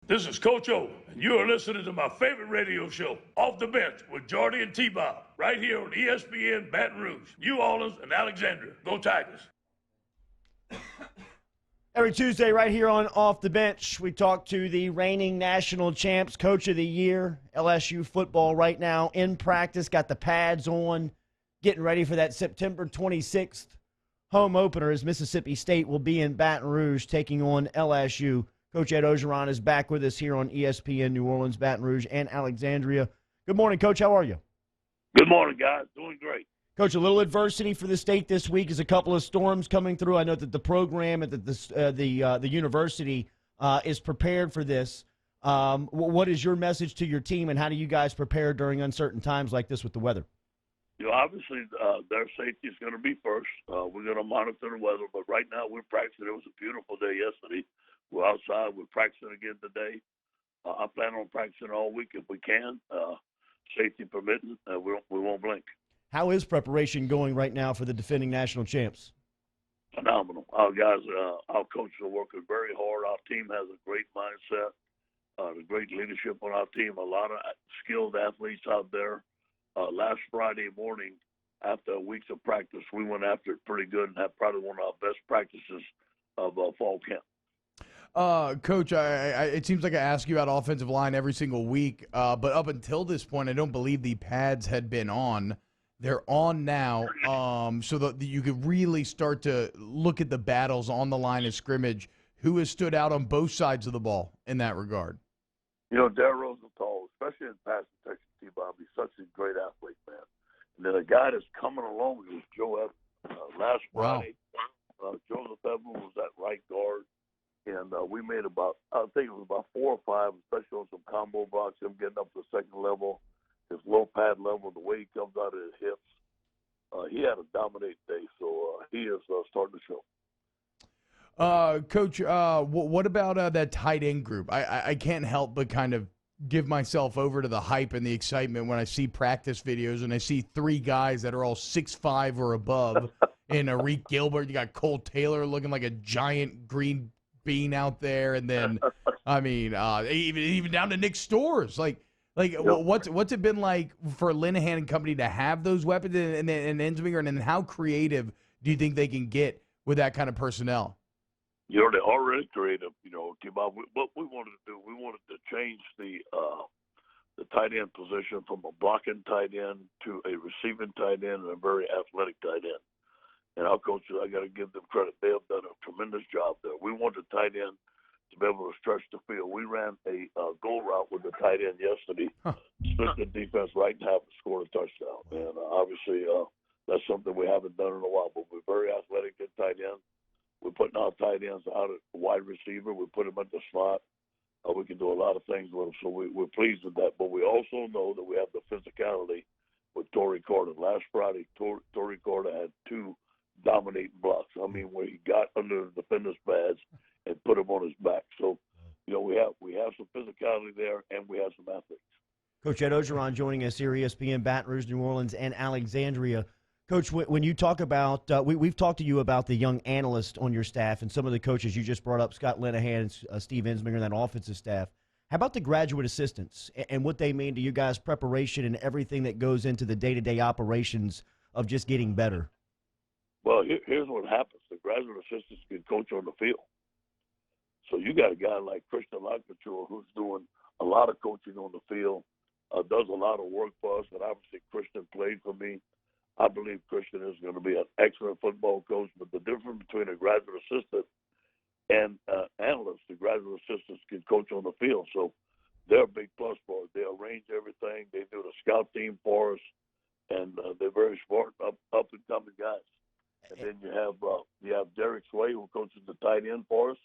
This is Coach O, and you are listening to my favorite radio show, Off the Bench with Jordy and T-Bob, right here on ESPN Baton Rouge, New Orleans, and Alexandria. Go Tigers. Every Tuesday right here on Off the Bench, we talk to the reigning national champs, Coach of the Year, LSU football right now in practice, got the pads on, getting ready for that September 26th home opener as Mississippi State will be in Baton Rouge taking on LSU. Coach Ed Orgeron is back with us here on ESPN New Orleans, Baton Rouge, and Alexandria. Good morning, Coach. How are you? Good morning, guys. Doing great. Coach, a little adversity for the state this week as a couple of storms coming through. I know that the program at the university is prepared for this. What is your message to your team, and how do you guys prepare during uncertain times like this with the weather? Obviously, their safety is going to be first. We're going to monitor the weather, but right now we're practicing. It was a beautiful day yesterday. We're outside. We're practicing again today. I plan on practicing all week if we can. Safety permitting, we won't blink. How is preparation going right now for the defending national champs? Phenomenal. Our guys, our coaches are working very hard. Our team has a great mindset, the great leadership on our team, a lot of skilled athletes out there. Last Friday morning, after weeks of practice, we went after it pretty good and had probably one of our best practices of fall camp. Coach, it seems like I ask you about offensive line every single week, but up until this point, I don't believe the pads had been on. They're on now, so that you could really start to look at the battles on the line of scrimmage. Who has stood out on both sides of the ball in that regard? Darryl Rosenthal, especially in pass protection, T-Bob, he's such a great athlete, man. And then a guy that's coming along is Joe Evans. Last Friday, Joseph Evans was at right guard. And we made I think it was about 4 or 5, especially on some combo blocks, him getting up to the second level, his low pad level, the way he comes out of his hips. He had a dominant day, so he is starting to show. Coach, what about that tight end group? I can't help but kind of give myself over to the hype and the excitement when I see practice videos and I see 3 guys that are all 6'5" or above. In Arik Gilbert, you got Cole Taylor looking like a giant green being out there, and then even down to Nick Stores. What's it been like for Linehan and company to have those weapons and Ensminger, and then how creative do you think they can get with that kind of personnel? They're already creative. T-Bob, what we wanted to do, we wanted to change the tight end position from a blocking tight end to a receiving tight end and a very athletic tight end. And our coaches, I got to give them credit. They have done a tremendous job there. We want the tight end to be able to stretch the field. We ran a goal route with the tight end yesterday, split the defense right in half and scored a touchdown. And obviously that's something we haven't done in a while, but we're very athletic at tight end. We're putting our tight ends out at wide receiver. We put them at the slot. We can do a lot of things with them, so we're pleased with that. But we also know that we have the physicality with Torrey Carter. Last Friday, Torrey Carter had 2 dominating blocks. I mean, where he got under the defender's pads and put him on his back. So, we have some physicality there, and we have some athletes. Coach Ed Orgeron joining us here, ESPN Baton Rouge, New Orleans, and Alexandria. Coach, when you talk about we've talked to you about the young analysts on your staff and some of the coaches you just brought up, Scott Linehan, Steve Ensminger, and that offensive staff. How about the graduate assistants and what they mean to you guys' preparation and everything that goes into the day-to-day operations of just getting better? Well, here's what happens. The graduate assistants can coach on the field. So you got a guy like Christian Lacouture who's doing a lot of coaching on the field, does a lot of work for us, and obviously Christian played for me. I believe Christian is going to be an excellent football coach, but the difference between a graduate assistant and analyst, the graduate assistants can coach on the field. So they're a big plus for us. They arrange everything. They do the scout team for us, and they're very smart, up-and-coming guys. And then you have Derek Sway, who coaches the tight end for us.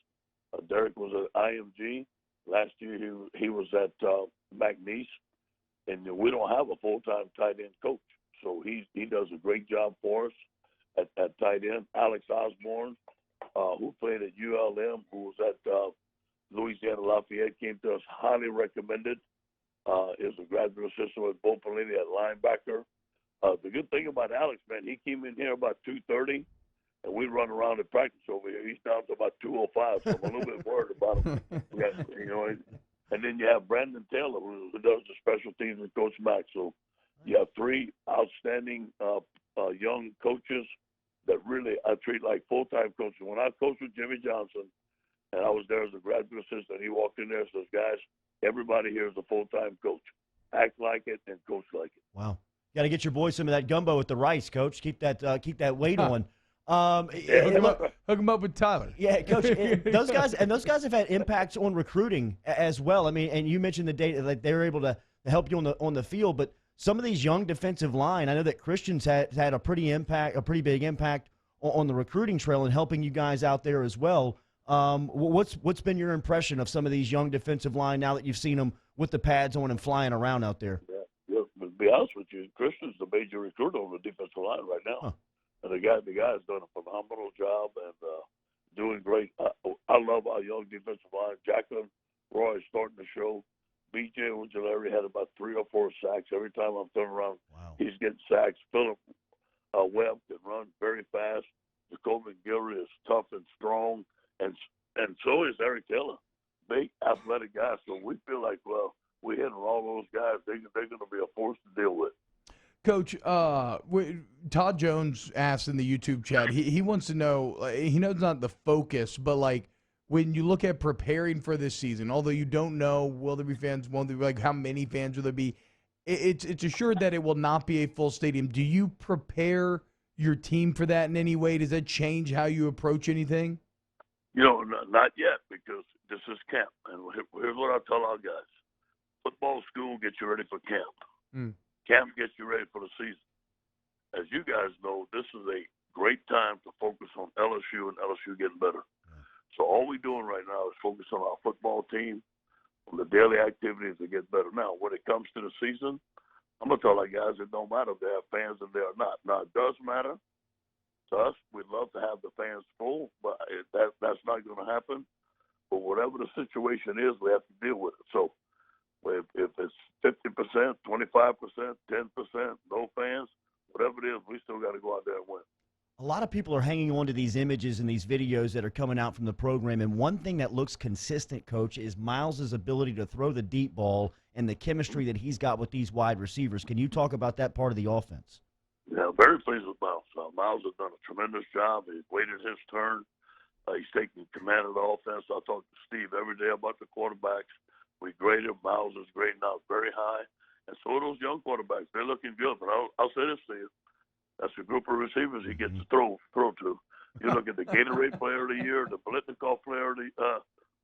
Derek was at IMG. Last year he was at McNeese. And we don't have a full-time tight end coach. So he does a great job for us at tight end. Alex Osborne, who played at ULM, who was at Louisiana Lafayette, came to us highly recommended. Is a graduate assistant with Bo Pelini at linebacker. The good thing about Alex, man, he came in here about 2:30, and we run around in practice over here. He's down to about 2:05, so I'm a little bit worried about him. then you have Brandon Taylor, who does the special teams with Coach Mack. So you have three outstanding young coaches that really I treat like full-time coaches. When I coached with Jimmy Johnson, and I was there as a graduate assistant, he walked in there and says, guys, everybody here is a full-time coach. Act like it and coach like it. Wow. Got to get your boy some of that gumbo with the rice, Coach. Keep that weight on. Hook him up with Tyler. Yeah, Coach. those guys have had impacts on recruiting as well. I mean, and you mentioned the data that they were able to help you on the field, but some of these young defensive line, I know that Christian's had a pretty big impact on the recruiting trail and helping you guys out there as well. What's been your impression of some of these young defensive line now that you've seen them with the pads on and flying around out there? Yeah, to be honest with you, Christian's the major recruiter on the defensive line right now. Huh. And the guy's done a phenomenal job and doing great. I love our young defensive line. Jacqueline Roy is starting to show. B.J. Ojulari had about 3 or 4 sacks. Every time I'm turning around, Wow. he's getting sacks. Philip Webb can run very fast. Jacoby Gilry is tough and strong. And so is Eric Taylor. Big, athletic guys. So we feel like, well, we're hitting all those guys. They're going to be a force to deal with. Coach, Todd Jones asked in the YouTube chat, he wants to know, he knows not the focus, but like when you look at preparing for this season, although you don't know, will there be fans, won't there be, like how many fans will there be, it's assured that it will not be a full stadium. Do you prepare your team for that in any way? Does that change how you approach anything? You know, not yet, because this is camp. And here's what I tell our guys. Football school gets you ready for camp. Camp gets you ready for the season. As you guys know, this is a great time to focus on LSU and LSU getting better. So all we're doing right now is focus on our football team, on the daily activities to get better. Now, when it comes to the season, I'm going to tell our guys it don't matter if they have fans and they are not. Now, it does matter to us. We'd love to have the fans full, but that's not going to happen. But whatever the situation is, we have to deal with it. So if it's 50%, 25%, 10%, no fans, whatever it is, we still got to go out there and win. A lot of people are hanging on to these images and these videos that are coming out from the program, and one thing that looks consistent, Coach, is Miles's ability to throw the deep ball and the chemistry that he's got with these wide receivers. Can you talk about that part of the offense? Yeah, very pleased with Miles. Miles has done a tremendous job. He's waited his turn. He's taking command of the offense. I talk to Steve every day about the quarterbacks. We grade him. Miles is grading out very high. And so are those young quarterbacks. They're looking good. But I'll say this to you. That's a group of receivers he gets to throw to. You look at the Gatorade Player of the Year, the Blitnikoff Player of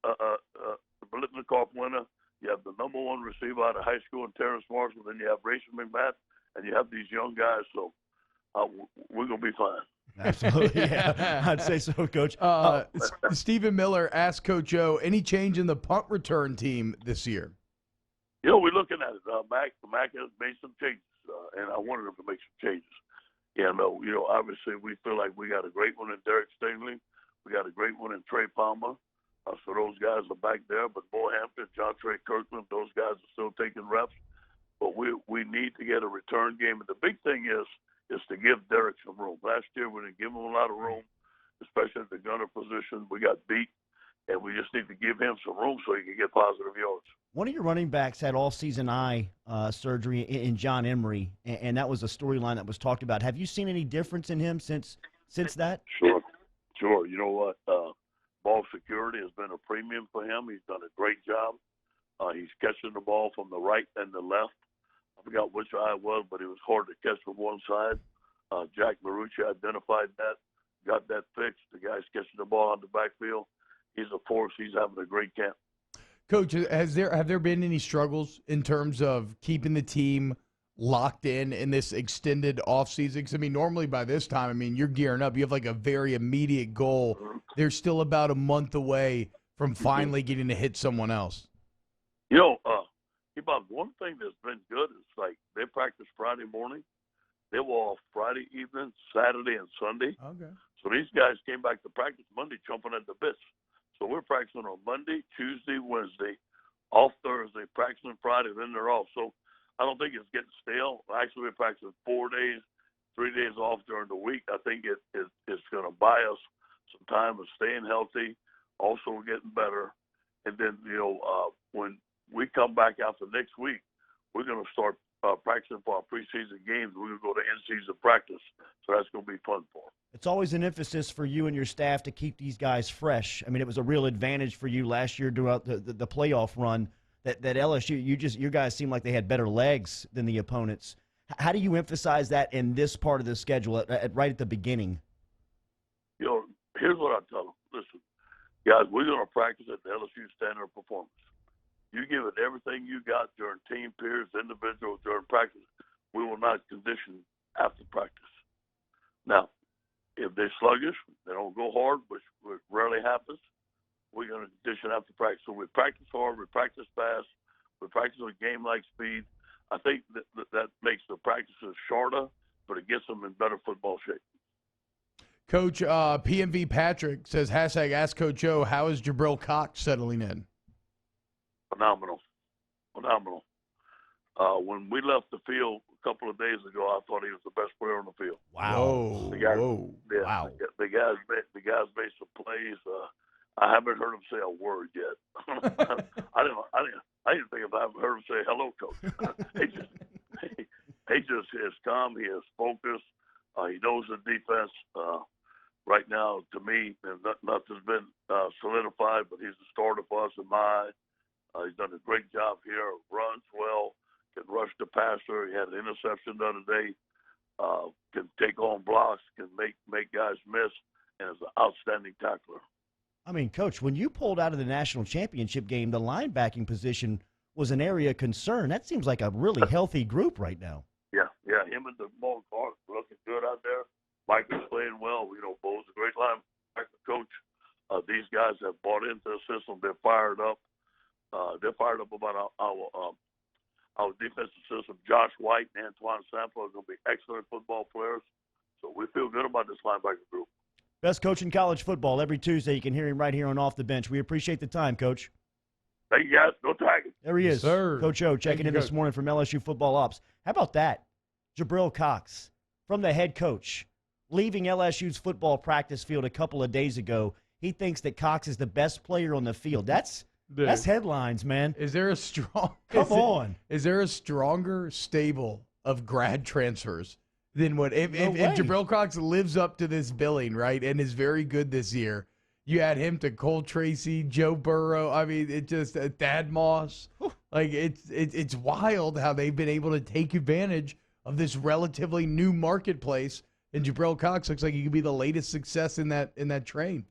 the Blitnikoff winner. You have the number 1 receiver out of high school in Terrence Marshall. Then you have Rachel McMath, and you have these young guys. So we're going to be fine. Absolutely, yeah. I'd say so, Coach. Stephen Miller asked Coach O, any change in the punt return team this year? You know, we're looking at it. Mac has made some changes, and I wanted him to make some changes. Yeah, no, you know, obviously we feel like we got a great one in Derek Stingley. We got a great one in Trey Palmer. So those guys are back there. But Bo Hampton, John Trey Kirkland, those guys are still taking reps. But we need to get a return game. And the big thing is to give Derek some room. Last year we didn't give him a lot of room, especially at the gunner position. We got beat, and we just need to give him some room so he can get positive yards. One of your running backs had all-season eye surgery in John Emery, and that was a storyline that was talked about. Have you seen any difference in him since that? Sure. You know what? Ball security has been a premium for him. He's done a great job. He's catching the ball from the right and the left. I forgot which eye it was, but it was hard to catch from one side. Jack Marucci identified that, got that fixed. The guy's catching the ball on the backfield. He's a force. He's having a great camp. Coach, have there been any struggles in terms of keeping the team locked in this extended offseason? Because, I mean, normally by this time, I mean, you're gearing up. You have like a very immediate goal. They're still about a month away from finally getting to hit someone else. You know, about one thing that's been good is like they practice Friday morning. They were off Friday evening, Saturday, and Sunday. Okay. So these guys came back to practice Monday chomping at the bits. So we're practicing on Monday, Tuesday, Wednesday, off Thursday, practicing Friday, then they're off. So I don't think it's getting stale. Actually, we're practicing 4 days, 3 days off during the week. I think it's going to buy us some time of staying healthy, also getting better. And then, you know, when we come back after next week, we're going to start practicing for our preseason games. We're going to go to in-season practice, so that's going to be fun for them. It's always an emphasis for you and your staff to keep these guys fresh. I mean, it was a real advantage for you last year throughout the playoff run that LSU, you guys seemed like they had better legs than the opponents. How do you emphasize that in this part of the schedule right at the beginning? You know, here's what I tell them. Listen, guys, we're going to practice at the LSU standard of performance. You give it everything you got during team periods, individuals, during practice. We will not condition after practice. Now, if they're sluggish, they don't go hard, which rarely happens, we're going to condition after practice. So we practice hard, we practice fast, we practice with game-like speed. I think that makes the practices shorter, but it gets them in better football shape. Coach, PMV Patrick says, hashtag Ask Coach Joe, how is Jabril Cox settling in? Phenomenal. When we left the field a couple of days ago, I thought he was the best player on the field. Wow. Whoa. Yeah, Wow. The guys made some plays. I haven't heard him say a word yet. I didn't think if I haven't heard him say hello, Coach. he just is calm. He is focused. He knows the defense. Right now, to me, nothing's been solidified, but he's the starter for us in my eye. He's done a great job here. Runs well, can rush the passer. He had an interception the other day. Can take on blocks, can make guys miss, and is an outstanding tackler. I mean, Coach, when you pulled out of the national championship game, the linebacking position was an area of concern. That seems like a really healthy group right now. Yeah. Him and the Mo Clark looking good out there. Mike is playing well. You know, Bo's a great linebacker coach. These guys have bought into the system. They're fired up. They're fired up about our defensive system. Josh White and Antoine Sample are going to be excellent football players. So we feel good about this linebacker group. Best coach in college football every Tuesday. You can hear him right here on Off the Bench. We appreciate the time, Coach. Thank you, guys. Go Tigers. There he is, Sir. Coach O, checking in this morning from LSU Football Ops. How about that? Jabril Cox, from the head coach, leaving LSU's football practice field a couple of days ago. He thinks that Cox is the best player on the field. That's headlines, man. Is there a strong? Come on. Is there a stronger stable of grad transfers than what if Jabril Cox lives up to this billing, right, and is very good this year? You add him to Cole Tracy, Joe Burrow. I mean, it just Thad Moss. Like it's wild how they've been able to take advantage of this relatively new marketplace. And Jabril Cox looks like he could be the latest success in that train.